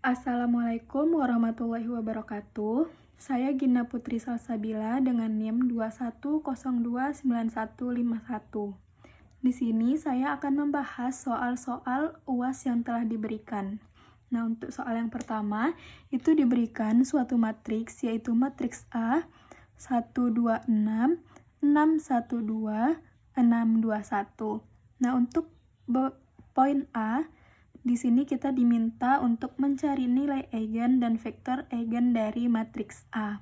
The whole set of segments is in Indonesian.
Assalamualaikum warahmatullahi wabarakatuh. Saya Gina Putri Salsabila dengan NIM 21029151. Di sini saya akan membahas soal-soal UAS yang telah diberikan. Nah, untuk soal yang pertama, itu diberikan suatu matriks, yaitu matriks A, 126, 612, 621. Nah, untuk poin A, di sini kita diminta untuk mencari nilai eigen dan vektor eigen dari matriks A.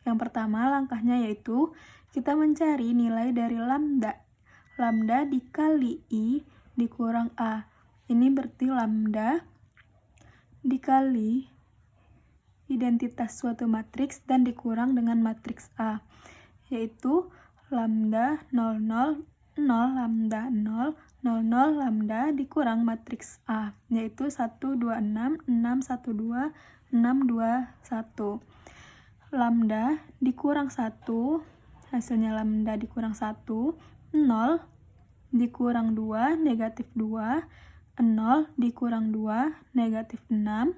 Yang pertama langkahnya yaitu kita mencari nilai dari lambda. Lambda dikali I dikurang A. Ini berarti lambda dikali identitas suatu matriks dan dikurang dengan matriks A. Yaitu lambda 0, 0, 0, lambda 0, 0, 0, lambda dikurang matriks A, yaitu 1, 2, 6, 6, 1, 2, 6, 2, 1. Lambda dikurang 1, hasilnya lambda dikurang 1, 0, dikurang 2, negatif 2, 0, dikurang 2, negatif 6,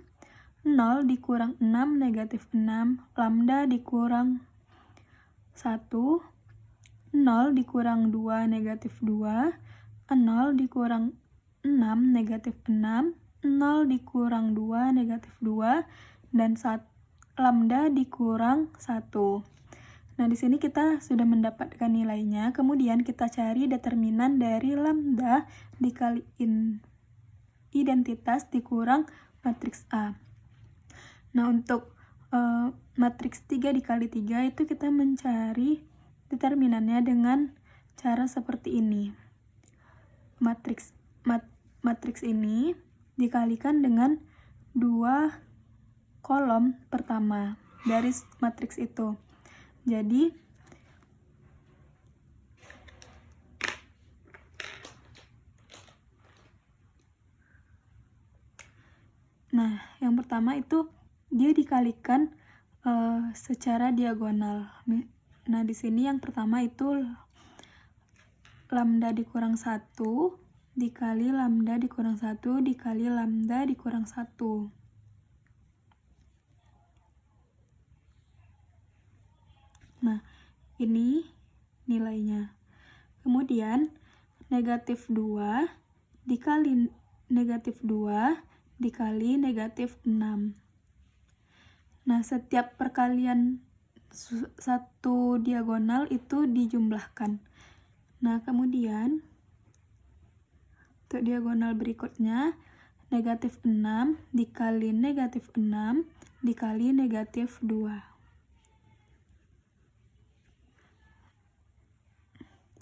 0, dikurang 6, negatif 6, lambda dikurang 1, 0 dikurang 2, negatif 2, 0 dikurang 6, negatif 6, 0 dikurang 2, negatif 2, dan lambda dikurang 1. Nah, di sini kita sudah mendapatkan nilainya, kemudian kita cari determinan dari lambda dikali identitas dikurang matriks A. Nah, untuk matriks 3 dikali 3 itu kita mencari determinannya dengan cara seperti ini. Matriks ini dikalikan dengan 2 kolom pertama dari matriks itu. Jadi yang pertama itu dia dikalikan secara diagonal. Nah, di sini yang pertama itu lambda dikurang 1 dikali lambda dikurang 1 dikali lambda dikurang 1. Nah, ini nilainya. Kemudian negatif 2 dikali negatif 2 dikali negatif 6. Nah, setiap perkalian satu diagonal itu dijumlahkan. Nah, kemudian untuk diagonal berikutnya negatif 6 dikali negatif 6 dikali negatif 2.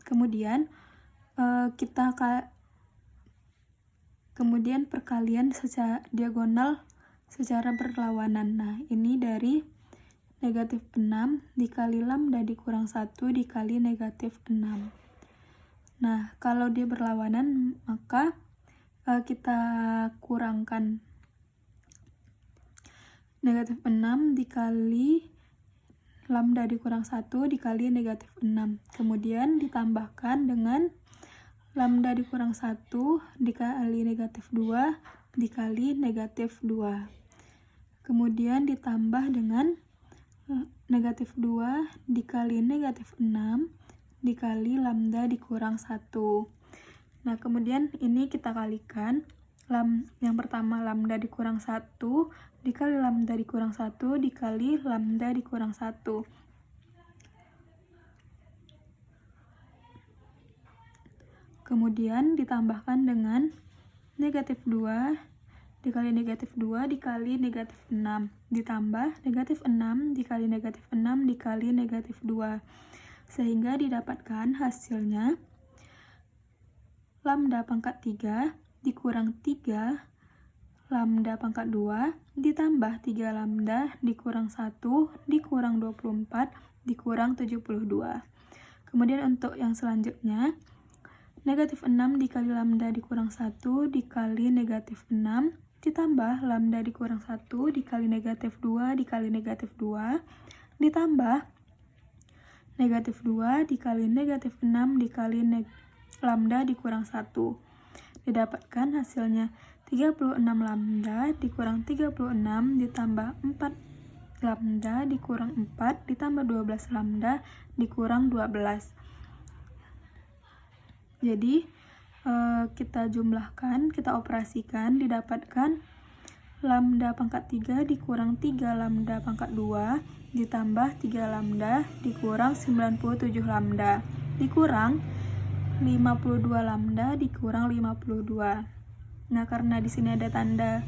Kemudian kemudian perkalian secara diagonal secara berlawanan. Nah, ini dari negatif 6 dikali lambda dikurang 1 dikali negatif 6. Nah, kalau dia berlawanan, maka kita kurangkan negatif 6 dikali lambda dikurang 1 dikali negatif 6. Kemudian ditambahkan dengan lambda dikurang 1 dikali negatif 2 dikali negatif 2. Kemudian ditambah dengan negatif 2 dikali negatif 6 dikali lambda dikurang 1. Nah, kemudian ini kita kalikan. Yang pertama lambda dikurang 1 dikali lambda dikurang 1 dikali lambda dikurang 1. Kemudian ditambahkan dengan negatif 2 dikali negatif 2 dikali negatif 6 ditambah negatif 6 dikali negatif 6 dikali negatif 2. Sehingga didapatkan hasilnya lambda pangkat 3 dikurang 3 lambda pangkat 2 ditambah 3 lambda dikurang 1 dikurang 24 dikurang 72. Kemudian untuk yang selanjutnya negatif 6 dikali lambda dikurang 1 dikali negatif 6 ditambah lambda dikurang 1 dikali negatif 2 dikali negatif 2 ditambah negatif 2 dikali negatif 6 dikali lambda dikurang 1. Didapatkan hasilnya 36 lambda dikurang 36 ditambah 4 lambda dikurang 4 ditambah 12 lambda dikurang 12. Jadi kita jumlahkan, kita operasikan, didapatkan lambda pangkat 3 dikurang 3 lambda pangkat 2 ditambah 3 lambda dikurang 97 lambda dikurang 52 lambda dikurang 52. Nah, karena di sini ada tanda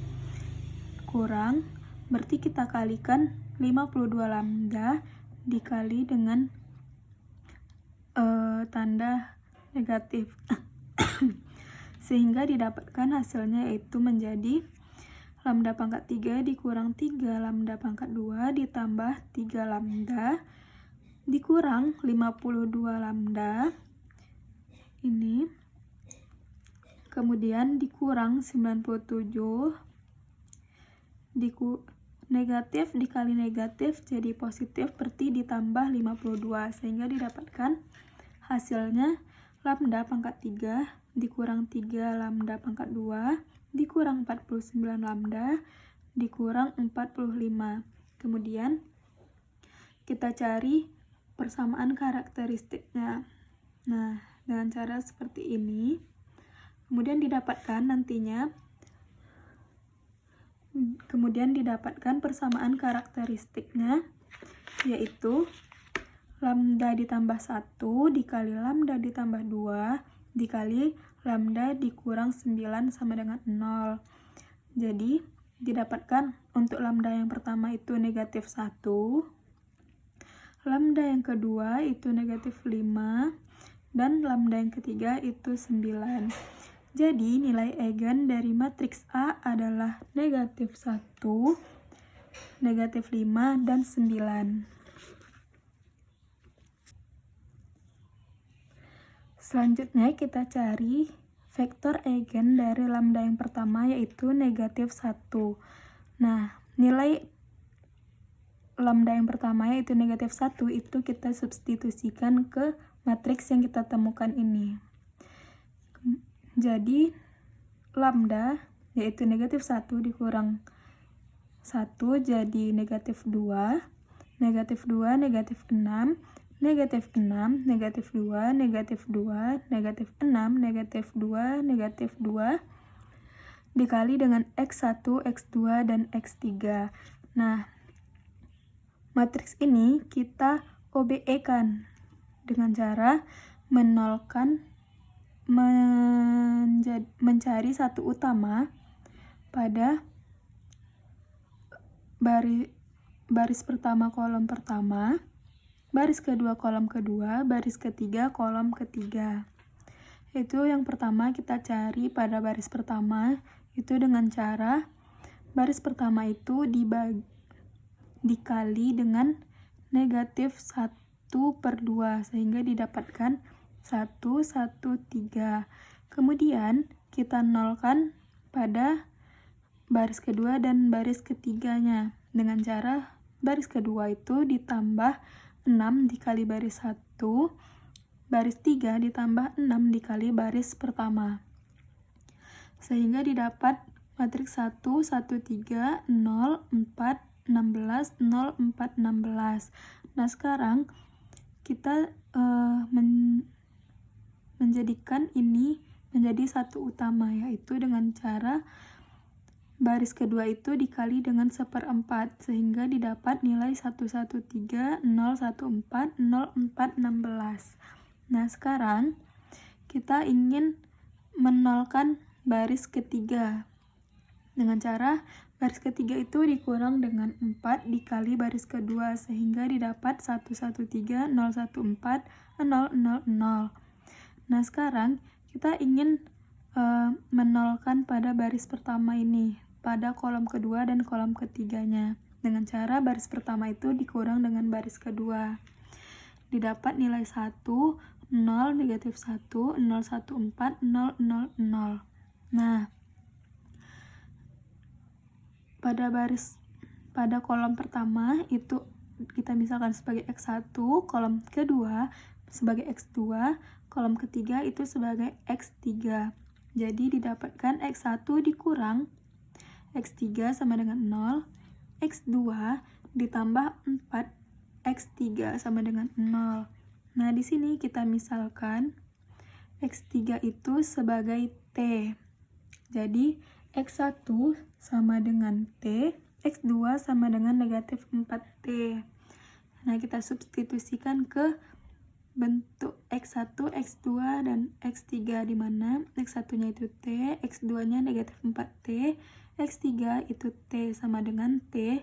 kurang, berarti kita kalikan 52 lambda dikali dengan tanda negatif. Sehingga didapatkan hasilnya yaitu menjadi lambda pangkat 3 dikurang 3 lambda pangkat 2 ditambah 3 lambda dikurang 52 lambda ini, kemudian dikurang 97, negatif dikali negatif jadi positif, berarti ditambah 52, sehingga didapatkan hasilnya lambda pangkat 3 dikurang 3 lambda pangkat 2 dikurang 49 lambda dikurang 45. Kemudian kita cari persamaan karakteristiknya. Nah, dengan cara seperti ini kemudian didapatkan persamaan karakteristiknya, yaitu lambda ditambah 1 dikali lambda ditambah 2 dikali lambda dikurang 9 sama dengan 0. Jadi didapatkan untuk lambda yang pertama itu negatif 1, lambda yang kedua itu negatif 5, dan lambda yang ketiga itu 9. Jadi nilai eigen dari matriks A adalah negatif 1, negatif 5, dan 9. Selanjutnya kita cari vektor eigen dari lambda yang pertama yaitu negatif 1. Nah, nilai lambda yang pertama yaitu negatif 1 itu kita substitusikan ke matriks yang kita temukan ini. Jadi lambda yaitu negatif 1 dikurang 1 jadi negatif 2, negatif 2, negatif 6, negatif 6, negatif 2, negatif 2, negatif 6, negatif 2, negatif 2, dikali dengan X1, X2, dan X3. Nah, matriks ini kita OBE-kan dengan cara mencari satu utama pada baris pertama kolom pertama, baris kedua kolom kedua, baris ketiga kolom ketiga. Itu yang pertama kita cari pada baris pertama itu dengan cara baris pertama itu dikali dengan negatif 1/2 sehingga didapatkan 1, 1, 3. Kemudian kita nolkan pada baris kedua dan baris ketiganya dengan cara baris kedua itu ditambah 6 dikali baris 1, baris 3 ditambah 6 dikali baris pertama. Sehingga didapat matriks 1, 1, 3, 0, 4, 16, 0, 4, 16. Nah, sekarang kita menjadikan ini menjadi satu utama, yaitu dengan cara baris kedua itu dikali dengan 1/4 sehingga didapat nilai 113, 014, 0416. Nah, sekarang kita ingin menolkan baris ketiga dengan cara baris ketiga itu dikurang dengan 4 dikali baris kedua sehingga didapat 113, 014, 000. Nah, sekarang kita ingin menolkan pada baris pertama ini pada kolom kedua dan kolom ketiganya dengan cara baris pertama itu dikurang dengan baris kedua. Didapat nilai 1, 0, negatif 1, 014, 000. Nah, pada kolom pertama itu kita misalkan sebagai X1, kolom kedua sebagai X2, kolom ketiga itu sebagai X3. Jadi didapatkan X1 dikurang X3 sama dengan 0, X2 ditambah 4, X3 sama dengan 0. Nah, di sini kita misalkan X3 itu sebagai T. Jadi, X1 sama dengan T, X2 sama dengan negatif 4T. Nah, kita substitusikan ke bentuk X1, X2, dan X3, di mana X1-nya itu T, X2-nya negatif 4T, X3 itu T sama dengan T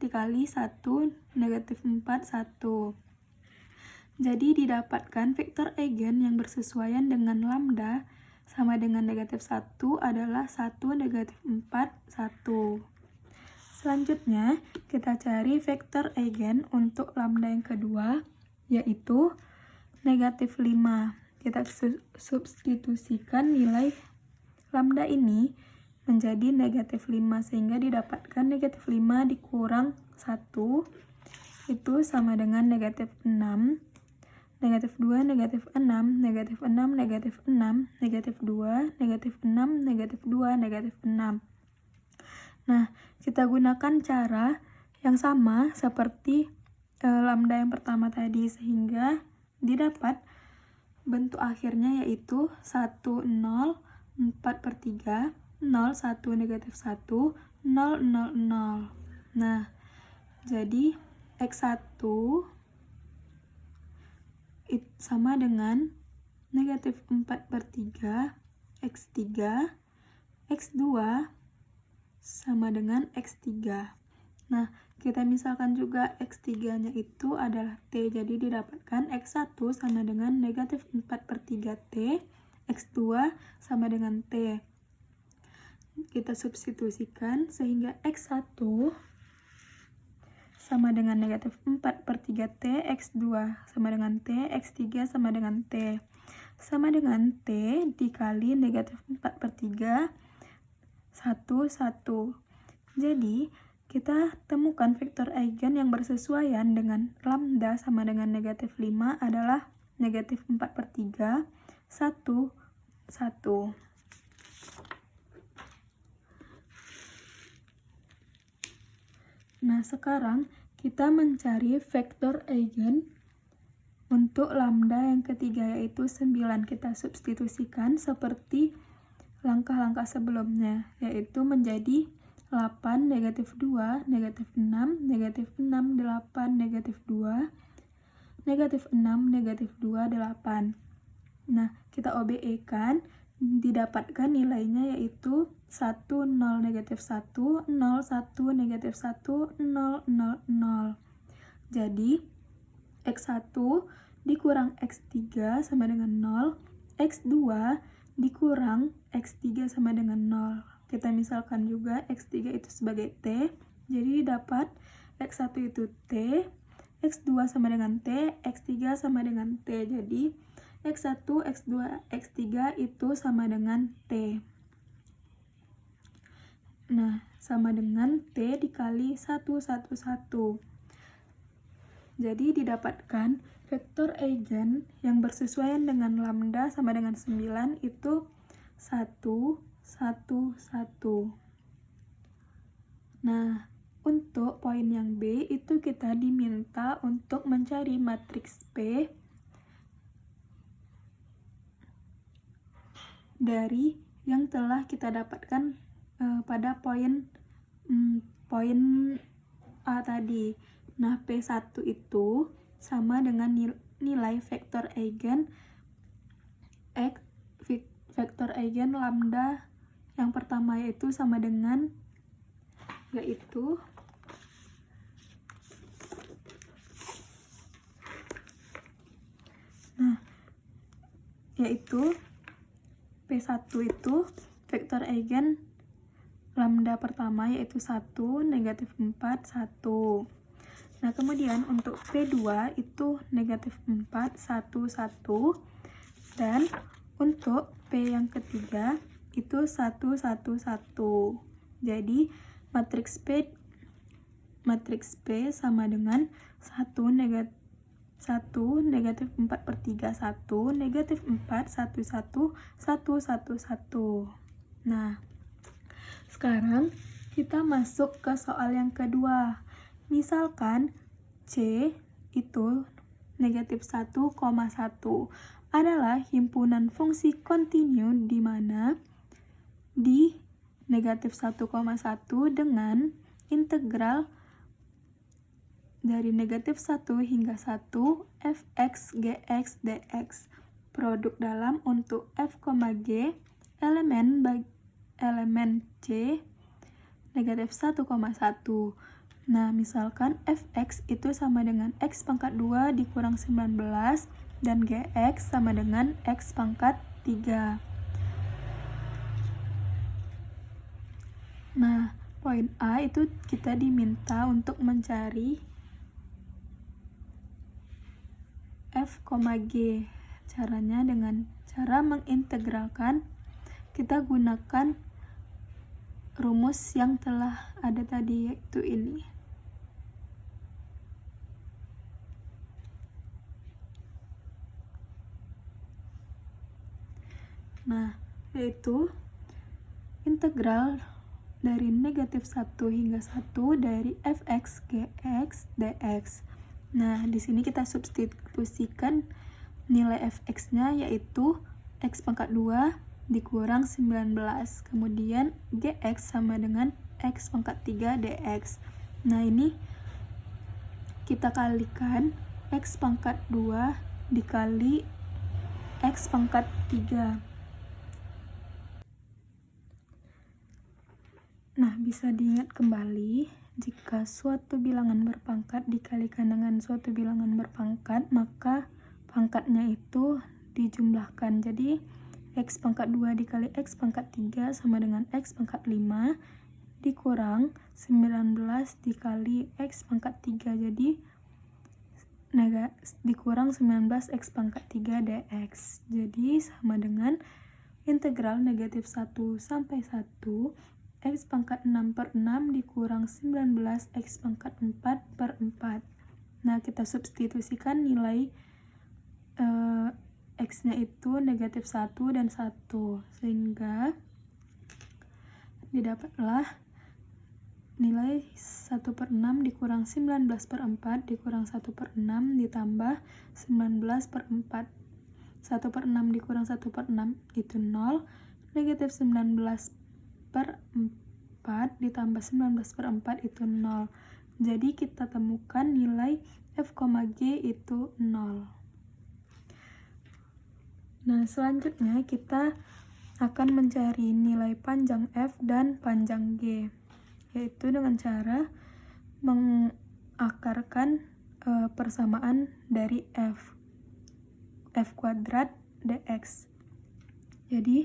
dikali 1, negatif 4, 1. Jadi didapatkan vektor eigen yang bersesuaian dengan lambda sama dengan negatif 1 adalah 1, negatif 4, 1. Selanjutnya, kita cari vektor eigen untuk lambda yang kedua, yaitu negatif 5. Kita substitusikan nilai lambda ini menjadi negatif 5, sehingga didapatkan negatif 5 dikurang 1 itu sama dengan negatif 6, negatif 2, negatif 6, negatif 6, negatif 6, negatif 2, negatif 6, negatif 2, negatif 6. Nah, kita gunakan cara yang sama seperti lambda yang pertama tadi, sehingga didapat bentuk akhirnya yaitu 1, 0, 4/3, 0, 1, negatif 1, 0, 0, 0. Nah, jadi X1 sama dengan negatif 4/3, X3, X2 sama dengan X3. Nah, kita misalkan juga X3-nya itu adalah T, jadi didapatkan X1 sama dengan negatif 4/3T, X2 sama dengan T. Kita substitusikan sehingga X1 sama dengan negatif 4/3T, X2 sama dengan T, X3 sama dengan T. Sama dengan T dikali negatif 4/3, 1, 1. Jadi, kita temukan vektor eigen yang bersesuaian dengan lambda sama dengan negatif 5 adalah negatif 4/3, 1, 1. Nah, sekarang kita mencari vektor eigen untuk lambda yang ketiga, yaitu 9. Kita substitusikan seperti langkah-langkah sebelumnya, yaitu menjadi 8, negatif 2, negatif 6, negatif 6, 8, negatif 2, negatif 6, negatif 2, 8. Nah, kita OBE-kan, didapatkan nilainya yaitu 1, 0, negatif 1, 0, 1, negatif 1, 0, 0, 0. Jadi, X1 dikurang X3 sama dengan 0, X2 dikurang X3 sama dengan 0. Kita misalkan juga X3 itu sebagai T, jadi dapat X1 itu T, X2 sama dengan T, X3 sama dengan T. Jadi, X1, X2, X3 itu sama dengan T. Nah, sama dengan T dikali 1, 1, 1. Jadi, didapatkan vektor eigen yang bersesuaian dengan lambda sama dengan 9 itu 1, 1, 1. Nah, untuk poin yang B itu kita diminta untuk mencari matriks P dari yang telah kita dapatkan pada poin A tadi. Nah, P1 itu sama dengan nilai vektor eigen vektor eigen lambda yang pertama, yaitu sama dengan yaitu P1 itu vektor eigen lambda pertama yaitu 1, negatif 4, 1. Nah, kemudian untuk P2 itu negatif 4, 1, 1. Dan untuk P yang ketiga itu 1, 1, 1. Jadi, matriks P sama dengan 1, 1, negatif 4 per 3, 1, negatif 4, 1, 1, 1, 1, 1. Nah, sekarang kita masuk ke soal yang kedua. Misalkan C itu negatif 1,1 adalah himpunan fungsi kontinu di mana di negatif 1,1 dengan integral dari negatif 1 hingga 1 fx, gx, dx. Produk dalam untuk f, g elemen C negatif 1,1. Nah, misalkan fx itu sama dengan x pangkat 2 dikurang 19 dan gx sama dengan x pangkat 3. Nah, poin A itu kita diminta untuk mencari f, g. Caranya dengan cara mengintegralkan, kita gunakan rumus yang telah ada tadi, yaitu ini. Nah, yaitu integral dari negatif 1 hingga 1 dari fx, gx, dx. Nah, di sini kita substitusikan nilai fx-nya, yaitu x pangkat 2 dikurang 19. Kemudian gx sama dengan x pangkat 3 dx. Nah, ini kita kalikan x pangkat 2 dikali x pangkat 3. Nah, bisa diingat kembali, jika suatu bilangan berpangkat dikalikan dengan suatu bilangan berpangkat, maka pangkatnya itu dijumlahkan. Jadi, x pangkat 2 dikali x pangkat 3 sama dengan x pangkat 5 dikurang 19 dikali x pangkat 3. Jadi, dikurang 19 x pangkat 3 dx. Jadi, sama dengan integral negatif 1 sampai 1 x pangkat 6 per 6 dikurang 19 x pangkat 4 per 4. Nah, kita substitusikan nilai x-nya itu negatif 1 dan 1. Sehingga didapatlah nilai 1 per 6 dikurang 19 per 4 dikurang 1 per 6 ditambah 19 per 4. 1 per 6 dikurang 1 per 6 itu 0. Negatif 19 per 4 ditambah 19 per 4 itu 0. Jadi kita temukan nilai f, g itu 0. Nah, selanjutnya kita akan mencari nilai panjang f dan panjang g, yaitu dengan cara mengakarkan persamaan dari f kuadrat dx. Jadi,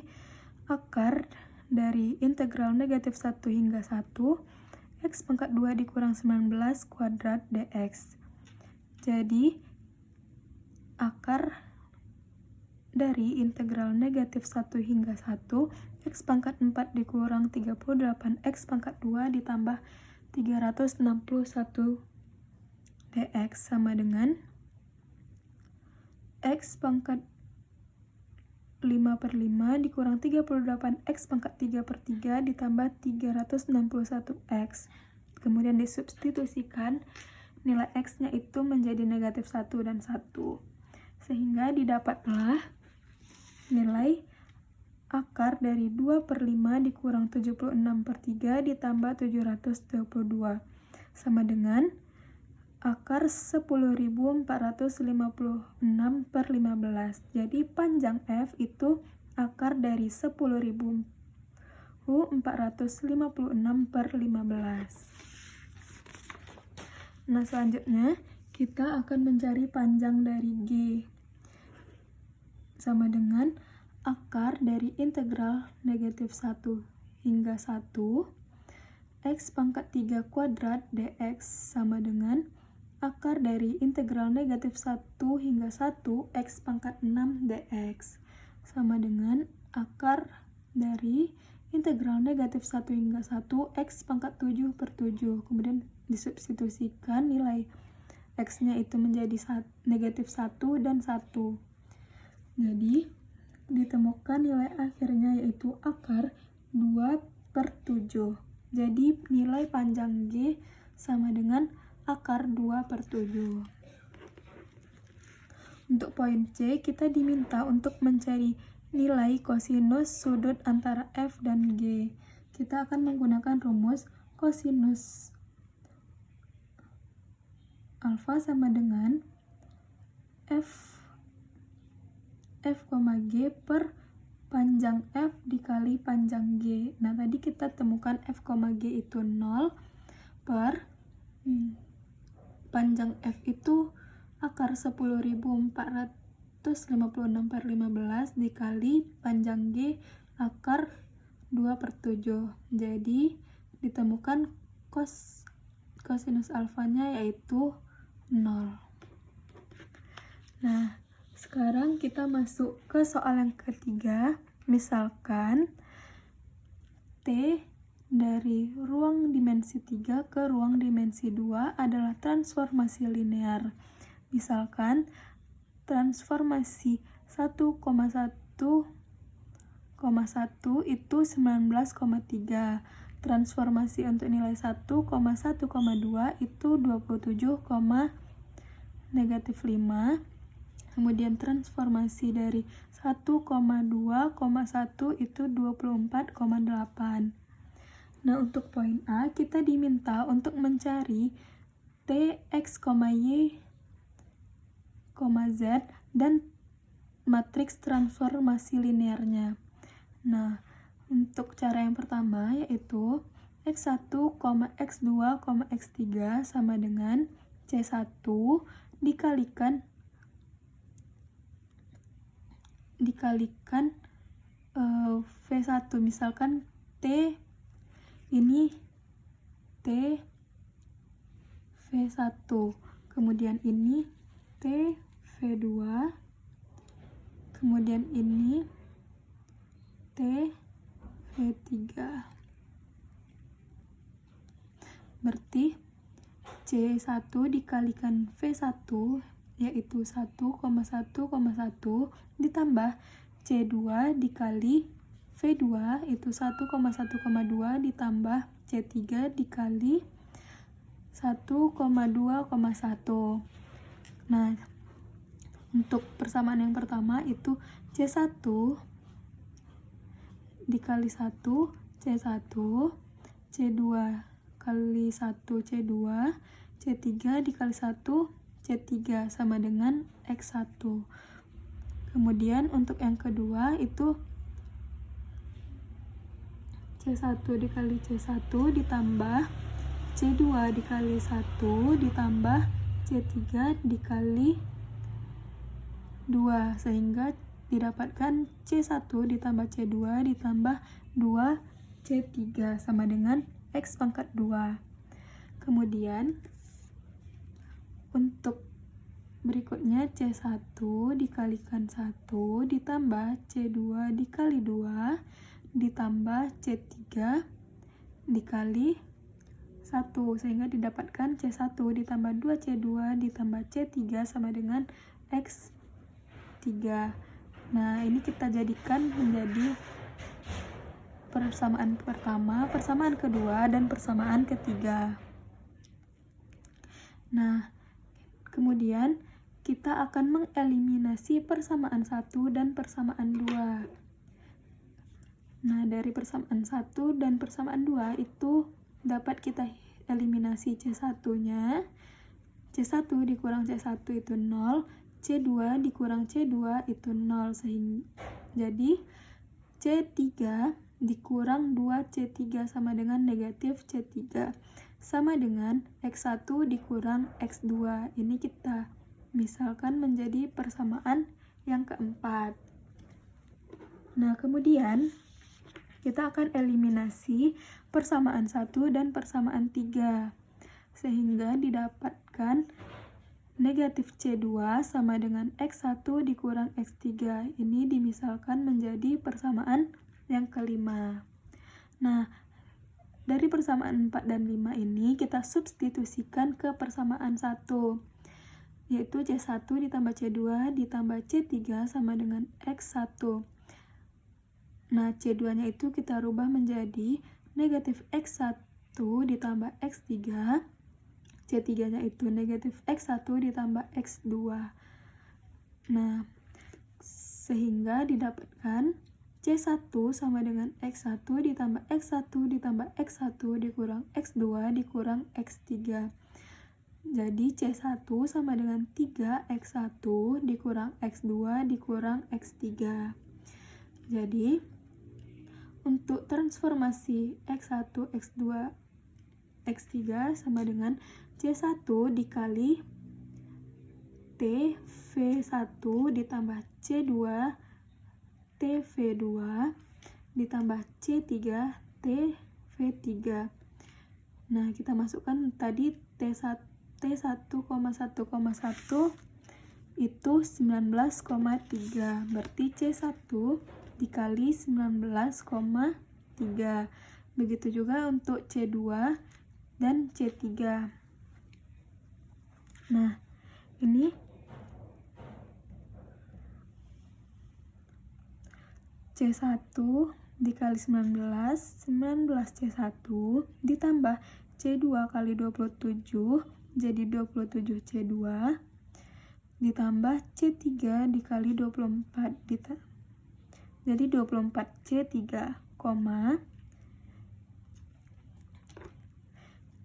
akar dari integral negatif 1 hingga 1 x pangkat 2 dikurang 19 kuadrat dx. Jadi, akar dari integral negatif 1 hingga 1 x pangkat 4 dikurang 38 x pangkat 2 ditambah 361 dx sama dengan x pangkat 5 per 5 dikurang 38 x pangkat 3 per 3 ditambah 361 x. Kemudian disubstitusikan nilai x-nya itu menjadi negatif 1 dan 1. Sehingga didapatlah nilai akar dari 2 per 5 dikurang 76 per 3 ditambah 722 sama dengan akar 10.456 per 15. Jadi panjang f itu akar dari 10.456 per 15. Nah, selanjutnya kita akan mencari panjang dari g, sama dengan akar dari integral negatif 1 hingga 1 x pangkat 3 kuadrat dx sama dengan akar dari integral negatif 1 hingga 1 x pangkat 6 dx sama dengan akar dari integral negatif 1 hingga 1 x pangkat 7 per 7. Kemudian disubstitusikan nilai X-nya itu menjadi negatif 1 dan 1. Jadi, ditemukan nilai akhirnya yaitu akar 2/7. Jadi, nilai panjang G sama dengan akar 2/7. Untuk poin C, kita diminta untuk mencari nilai kosinus sudut antara F dan G. Kita akan menggunakan rumus kosinus alfa sama dengan F, G per panjang F dikali panjang G. Nah, tadi kita temukan F, G itu 0 per panjang F itu akar 10.456/15 dikali panjang G akar 2/7. Jadi, ditemukan kosinus alfanya yaitu 0. Nah, sekarang kita masuk ke soal yang ketiga. Misalkan T dari ruang dimensi 3 ke ruang dimensi 2 adalah transformasi linear. Misalkan transformasi 1,1 itu 19,3. Transformasi untuk nilai 1,1,2 itu 27,-5. Kemudian transformasi dari 1,2,1 itu 24,8. Nah, untuk poin A, kita diminta untuk mencari T, X, Y, Z dan matriks transformasi linearnya. Nah, untuk cara yang pertama yaitu X1, X2, X3 sama dengan C1 dikalikan V1. Misalkan T ini T V1, kemudian ini T V2, kemudian ini T V3. Berarti C1 dikalikan V1 yaitu 1,1,1 ditambah C2 dikali V2 itu 1,1,2 ditambah C3 dikali 1,2,1. Nah, untuk persamaan yang pertama itu C1 dikali 1 C1, C2 kali 1 C2, C3 dikali 1 C3 sama dengan X1. Kemudian untuk yang kedua itu C1 dikali C1 ditambah C2 dikali 1 ditambah C3 dikali 2 sehingga didapatkan C1 ditambah C2 ditambah 2 C3 sama dengan X pangkat 2. Kemudian untuk berikutnya C1 dikalikan 1 ditambah C2 dikali 2 ditambah C3 dikali 1 sehingga didapatkan C1 ditambah 2C2 ditambah C3 sama dengan X3. Nah, ini kita jadikan menjadi persamaan pertama, persamaan kedua, dan persamaan ketiga. Nah, kemudian kita akan mengeliminasi persamaan 1 dan persamaan 2. Nah, dari persamaan 1 dan persamaan 2 itu dapat kita eliminasi C1-nya. C1 dikurang C1 itu 0, C2 dikurang C2 itu 0. Jadi C3 dikurang 2C3 sama dengan negatif C3 sama dengan X1 dikurang X2. Ini kita misalkan menjadi persamaan yang keempat. Nah, kemudian kita akan eliminasi persamaan 1 dan persamaan 3 sehingga didapatkan negatif C2 sama dengan X1 dikurang X3. Ini dimisalkan menjadi persamaan yang kelima. Nah, dari persamaan 4 dan 5 ini kita substitusikan ke persamaan 1. yaitu C1 ditambah C2 ditambah C3 sama dengan X1. Nah, C2 nya itu kita rubah menjadi negatif X1 ditambah X3, C3 nya itu negatif X1 ditambah X2. Nah, sehingga didapatkan C1 sama dengan X1 ditambah X1 ditambah X1 dikurang X2 dikurang X3. Jadi C1 sama dengan 3X1 dikurang X2 dikurang X3. Jadi untuk transformasi X1, X2, X3 sama dengan C1 dikali TV1 ditambah C2 TV2 ditambah C3 TV3. Nah, kita masukkan tadi T1,1,1 itu 19,3. Berarti C1 dikali 19,3. Begitu juga untuk C2 dan C3. Nah, ini C1 dikali 19 C1 ditambah C2 kali 27 jadi 27 C2 ditambah C3 dikali 24 jadi 24 C3,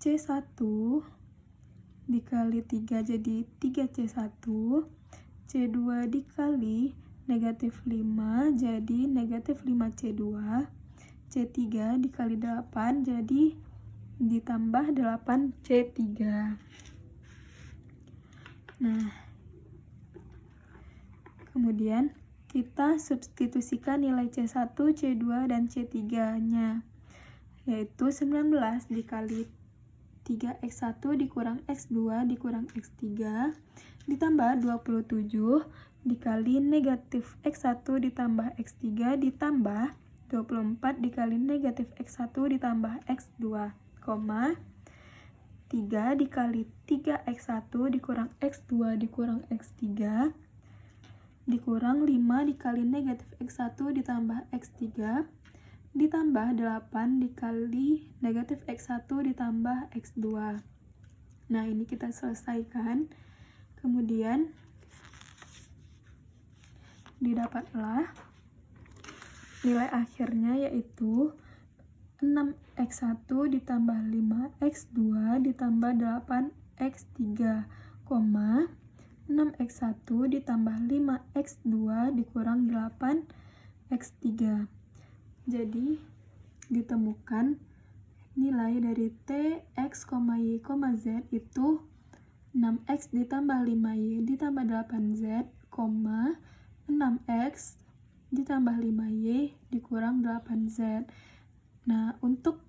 C1 dikali 3 jadi 3C1, C2 dikali negatif 5 jadi negatif 5C2, C3 dikali 8 jadi ditambah 8C3. Nah, kemudian kita substitusikan nilai C1, C2, dan C3 nya, yaitu 19 dikali 3X1 dikurang X2 dikurang X3 ditambah 27 dikali negatif X1 ditambah X3 ditambah 24 dikali negatif X1 ditambah X2, 3 dikali 3X1 dikurang X2 dikurang X3 dikurang 5 dikali negatif X1 ditambah X3 ditambah 8 dikali negatif X1 ditambah X2. Nah, ini kita selesaikan. Kemudian didapatlah nilai akhirnya yaitu 6X1 ditambah 5X2 ditambah 8X3, 6X1 ditambah 5X2 dikurang 8X3. Jadi ditemukan nilai dari T, X, Y, Z itu 6X ditambah 5Y ditambah 8Z, 6X ditambah 5Y dikurang 8Z. Nah, untuk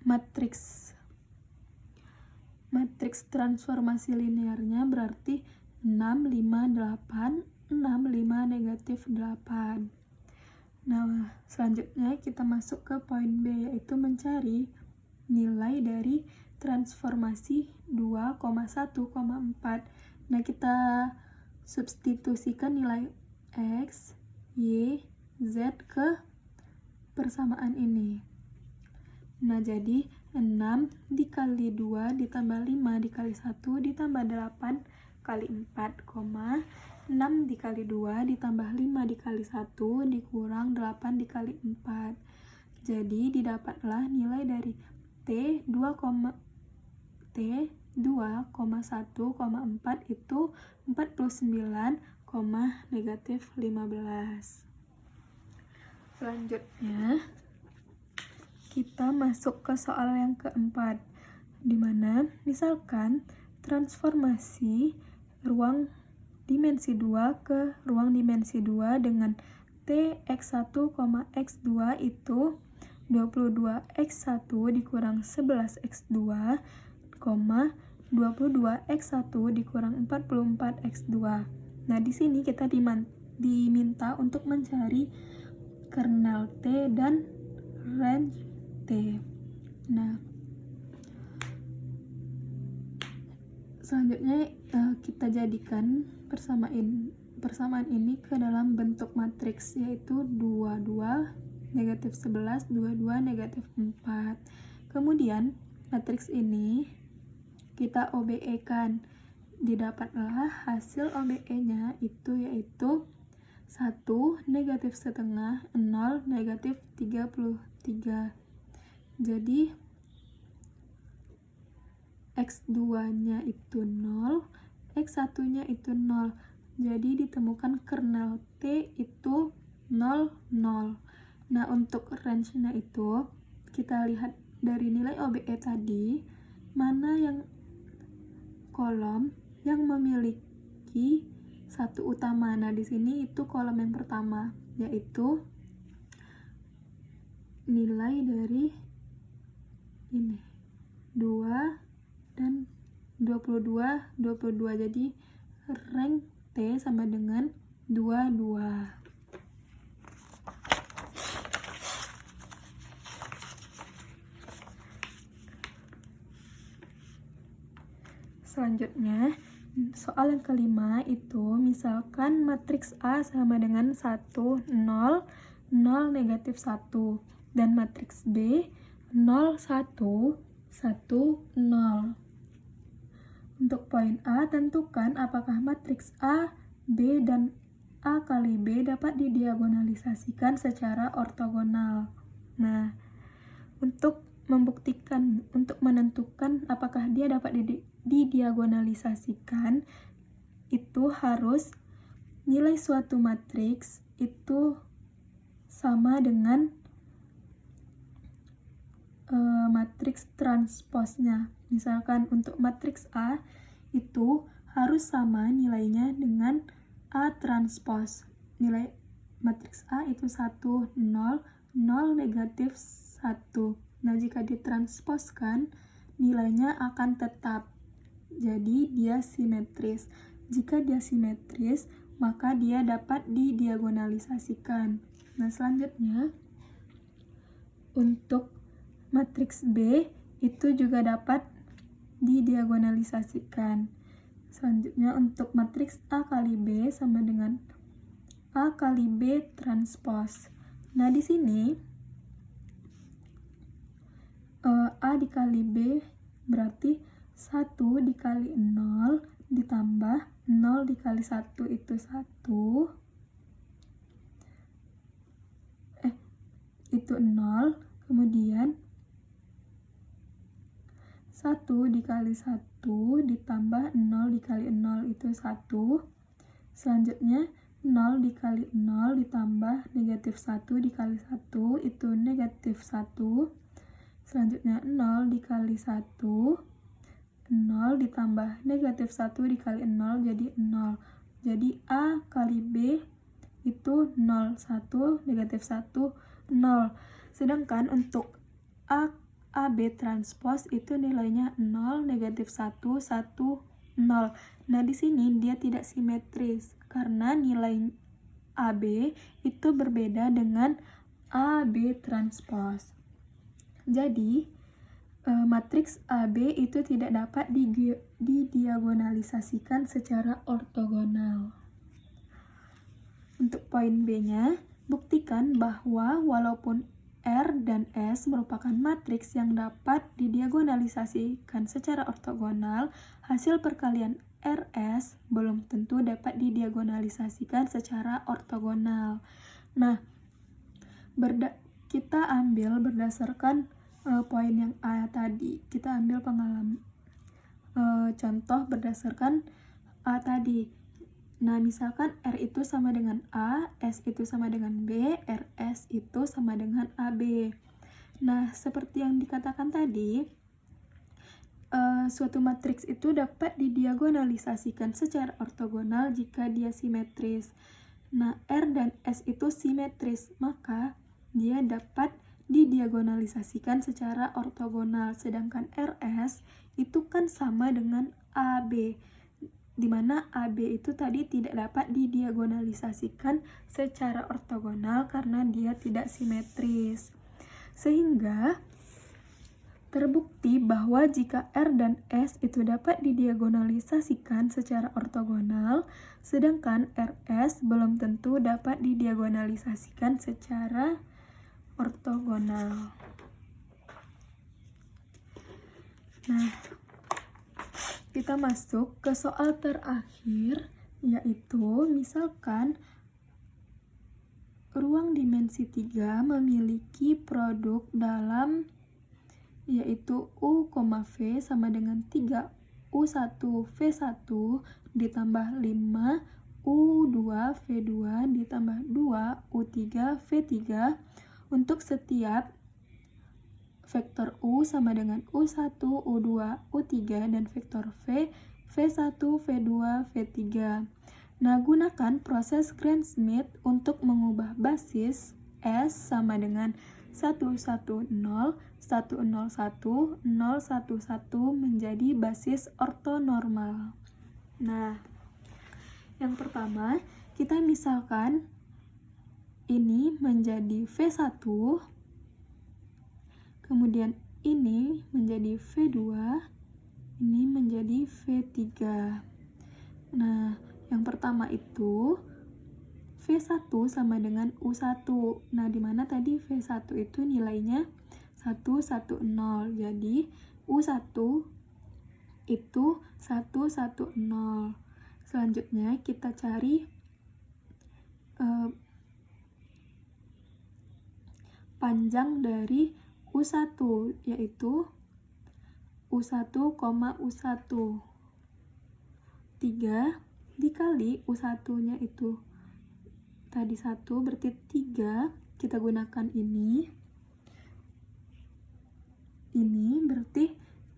matriks transformasi linearnya berarti 6, 5, 8, 6, 5, negatif 8. Nah, selanjutnya kita masuk ke poin B, yaitu mencari nilai dari transformasi 2,1,4. Nah, kita substitusikan nilai X, Y, Z ke persamaan ini. Nah, jadi 6 dikali 2 ditambah 5 dikali 1 ditambah 8 kali 4, 6 dikali 2 ditambah 5 dikali 1 dikurang 8 dikali 4. Jadi didapatlah nilai dari T 2,1,4 itu 49, negatif 15. Selanjutnya kita masuk ke soal yang keempat, di mana misalkan transformasi ruang dimensi 2 ke ruang dimensi 2 dengan Tx1, x2 itu 22x1 dikurang 11x2, 22x1 dikurang 44x2. Nah, di sini kita diminta untuk mencari kernel T dan range T. Nah, Selanjutnya kita jadikan persamaan ini ke dalam bentuk matriks, yaitu 22, negatif 11, 22, negatif 4. Kemudian matriks ini kita OBE-kan. Didapatlah hasil OBE-nya itu yaitu 1, negatif setengah, 0, negatif 33. Jadi X2-nya itu 0, X1-nya itu 0. Jadi ditemukan kernel T itu 0, 0. Nah, untuk range-nya itu kita lihat dari nilai OBE tadi, mana yang kolom yang memiliki satu utama. Nah, di sini itu kolom yang pertama, yaitu nilai dari ini 2 dan 22. Jadi rank T sama dengan 22. Selanjutnya, soal yang kelima itu misalkan matriks A sama dengan 1, 0, 0, negatif 1, dan matriks B 0, 1, 1, 0. Untuk poin A, tentukan apakah matriks A, B, dan A kali B dapat didiagonalisasikan secara ortogonal. Nah, untuk menentukan apakah dia dapat didiagonalisasikan, itu harus nilai suatu matriks itu sama dengan matriks transposnya. Misalkan untuk matriks A itu harus sama nilainya dengan A transpos. Nilai matriks A itu 1, 0, 0, negatif 1. Nah, jika ditransposkan, nilainya akan tetap. Jadi, dia simetris. Jika dia simetris, maka dia dapat didiagonalisasikan. Nah, selanjutnya, untuk matriks B itu juga dapat didiagonalisasikan. Selanjutnya, untuk matriks A kali B sama dengan A kali B transpos. Nah, di sini A dikali B berarti 1 dikali 0 ditambah 0 dikali 1 itu 1. Itu 0. Kemudian 1 dikali 1 ditambah 0 dikali 0 itu 1. Selanjutnya 0 dikali 0 ditambah negatif 1 dikali 1 itu negatif 1. Selanjutnya 0 dikali 1, 0 ditambah negatif 1 dikali 0 jadi 0. Jadi A kali B itu 0, 1, negatif 1, 0. Sedangkan untuk AB transpos itu nilainya 0, negatif 1, 1, 0. Nah, di sini dia tidak simetris karena nilai AB itu berbeda dengan AB transpos. Jadi, matriks AB itu tidak dapat didiagonalisasikan secara ortogonal. Untuk poin B-nya, buktikan bahwa walaupun R dan S merupakan matriks yang dapat didiagonalisasikan secara ortogonal, hasil perkalian RS belum tentu dapat didiagonalisasikan secara ortogonal. Nah, kita ambil berdasarkan poin yang A tadi. Kita ambil contoh berdasarkan A tadi. Nah, misalkan R itu sama dengan A, S itu sama dengan B, RS itu sama dengan AB. Nah, seperti yang dikatakan tadi, suatu matriks itu dapat didiagonalisasikan secara ortogonal jika dia simetris. Nah, R dan S itu simetris, maka dia dapat didiagonalisasikan secara ortogonal. Sedangkan RS itu kan sama dengan AB, di mana AB itu tadi tidak dapat didiagonalisasikan secara ortogonal karena dia tidak simetris. Sehingga Terbukti bahwa jika R dan S itu dapat didiagonalisasikan secara ortogonal, sedangkan RS belum tentu dapat didiagonalisasikan secara ortogonal. Nah, kita masuk ke soal terakhir, yaitu misalkan ruang dimensi 3 memiliki produk dalam yaitu U, V sama dengan 3 U1 V1 ditambah 5 U2 V2 ditambah 2 U3 V3 untuk setiap vektor U sama dengan U1, U2, U3 dan vektor V, V1, V2, V3. Nah, gunakan proses Gram-Schmidt untuk mengubah basis S sama dengan 110, 101, 011 menjadi basis ortonormal. Nah, yang pertama, kita misalkan ini menjadi V1, kemudian ini menjadi V2, ini menjadi V3. Nah, yang pertama itu V1 sama dengan U1. Nah, di mana tadi V1 itu nilainya 110. Jadi, U1 itu 110. Selanjutnya, kita cari panjang dari U1, yaitu U1, U1. 3 dikali U1-nya itu tadi 1, berarti 3, kita gunakan ini berarti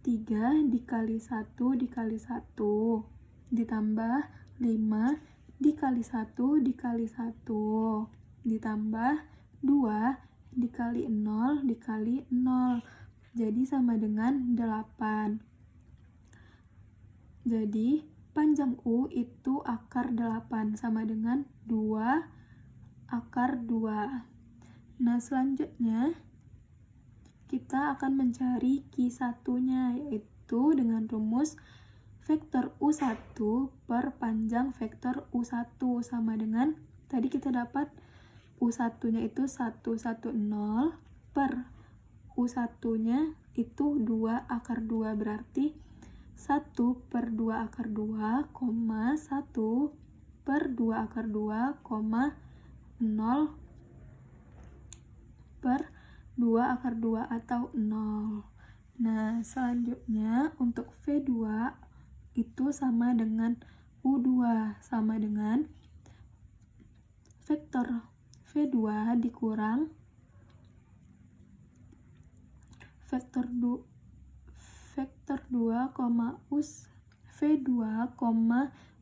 3 dikali 1 dikali 1 ditambah 5 dikali 1 dikali 1 ditambah 2 dikali 0 dikali 0, jadi sama dengan 8. Jadi panjang U itu akar 8 sama dengan 2 akar 2. Nah, selanjutnya kita akan mencari Q1-nya, yaitu dengan rumus vektor U1 per panjang vektor U1 sama dengan, tadi kita dapat U1-nya itu 110 per U1-nya itu 2 akar 2, berarti 1 per 2 akar 2, 1 per 2 akar 2, 0 per 2 akar 2 atau 0. Nah, selanjutnya untuk V2 itu sama dengan U2, sama dengan vektor V2 dikurang vektor 2, V2,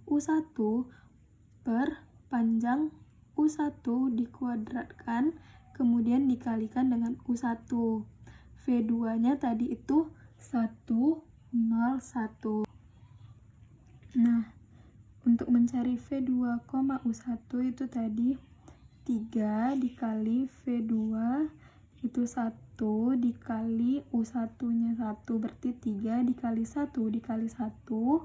U1 per panjang U1 dikuadratkan kemudian dikalikan dengan U1. V2-nya tadi itu 101. Nah, untuk mencari V2, U1 itu tadi 3 dikali V2 itu 1 dikali U1-nya 1, berarti 3 dikali 1 dikali 1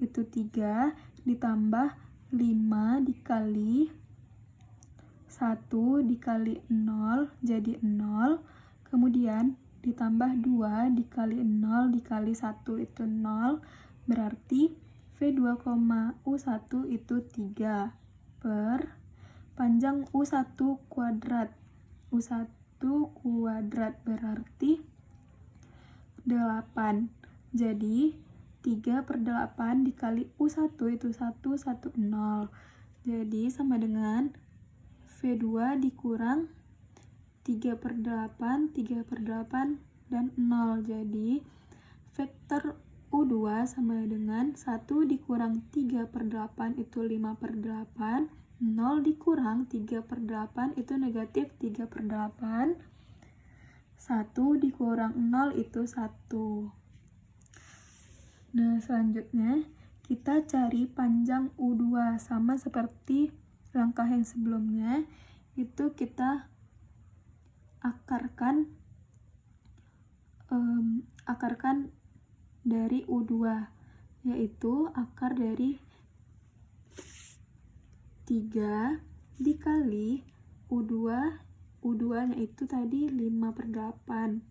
itu 3 ditambah 5 dikali 1 dikali 0 jadi 0, kemudian ditambah 2 dikali 0 dikali 1 itu 0, berarti V2, U1 itu 3 per panjang U1 kuadrat. U1 kuadrat berarti 8. Jadi 3 per 8 dikali U1 itu 110. Jadi sama dengan V2 dikurang 3 per 8, 3 per 8 dan 0. Jadi vektor U2 sama dengan 1 dikurang 3 per 8 itu 5 per 8, 0 dikurang 3 per 8 itu negatif 3 per 8, 1 dikurang 0 itu 1. Nah, selanjutnya kita cari panjang U2, sama seperti langkah yang sebelumnya, itu kita akarkan akarkan dari U2, yaitu akar dari 3 dikali U2, U2 nya itu tadi 5/8,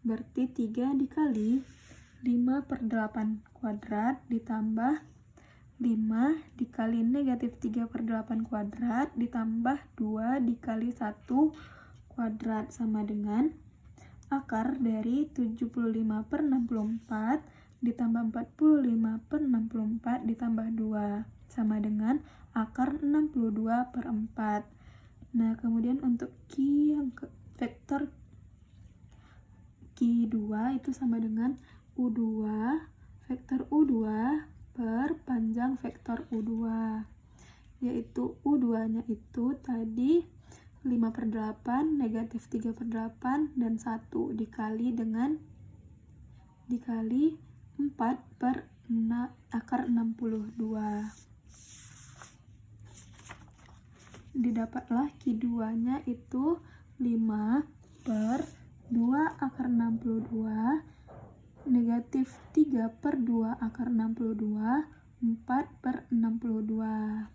berarti 3 dikali 5/8 kuadrat ditambah 5 dikali negatif 3/8 kuadrat ditambah 2 dikali 1 kuadrat sama dengan akar dari 75/64 ditambah 45/64 ditambah 2 sama dengan akar 62/4. Nah, kemudian untuk vektor Q2 itu sama dengan U2, vektor U2 per panjang vektor U2, yaitu U2 nya itu tadi 5/8, negatif 3/8, dan 1 dikali 4/6 akar 62. Didapatlah Q2 nya itu 5/2 akar 62, negatif 3/2 akar 62, 4/62.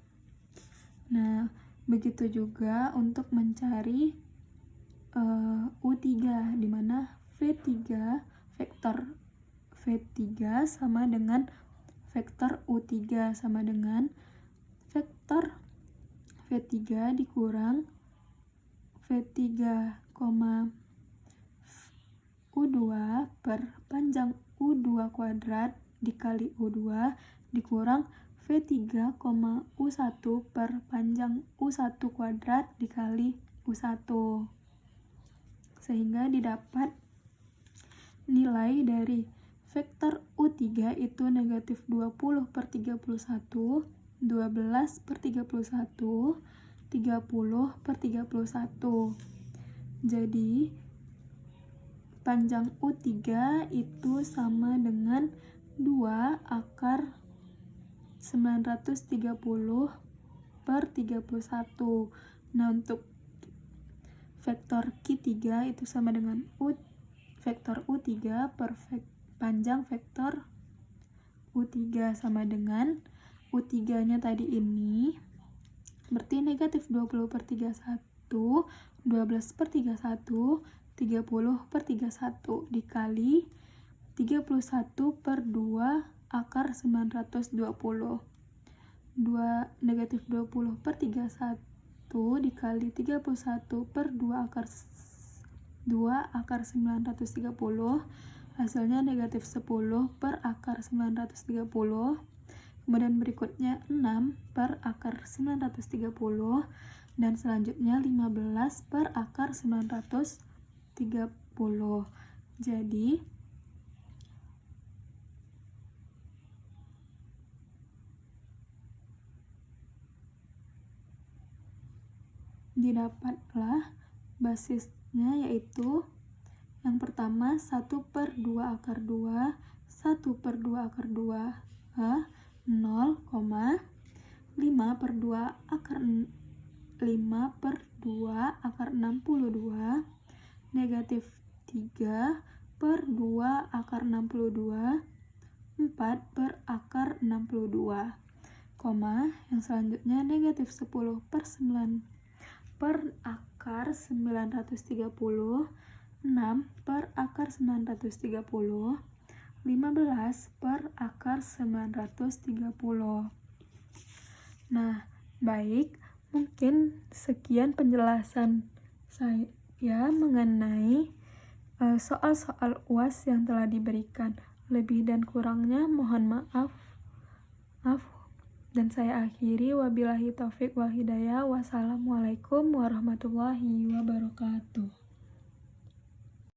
Nah, begitu juga untuk mencari U3, di mana vektor V3 sama dengan vektor U3 sama dengan vektor V3 dikurang V3, U2 per panjang U2 kuadrat dikali U2 dikurang V3, U1 per panjang U1 kuadrat dikali U1. Sehingga didapat nilai dari vektor U3 itu negatif 20/31, 12/31, 30/31. Jadi panjang U3 itu sama dengan 2 akar 930/31. Nah, untuk vektor Q3 itu sama dengan vektor U3 per panjang vektor U3 sama dengan U3 nya tadi ini berarti negatif 20/31, 12/31, 30/31 dikali 31/2 akar 920. Negatif 20/31 dikali 31/2 akar 930, hasilnya negatif 10 per akar 930. Kemudian berikutnya 6 per akar 930, dan selanjutnya 15 per akar 930. Jadi didapatlah basisnya, yaitu yang pertama 1/2 akar 2, 1/2 akar 2, 0,5/2 akar 5/2 akar 62, negatif 3/2 akar 62, 4 per akar 62, yang selanjutnya negatif 10/9 per akar 930, 6 per akar 930, 15 per akar 930. Nah, baik, mungkin sekian penjelasan saya mengenai soal-soal UAS yang telah diberikan. Lebih dan kurangnya mohon maaf. Dan saya akhiri, wabillahi taufik wal hidayah. Wassalamualaikum warahmatullahi wabarakatuh.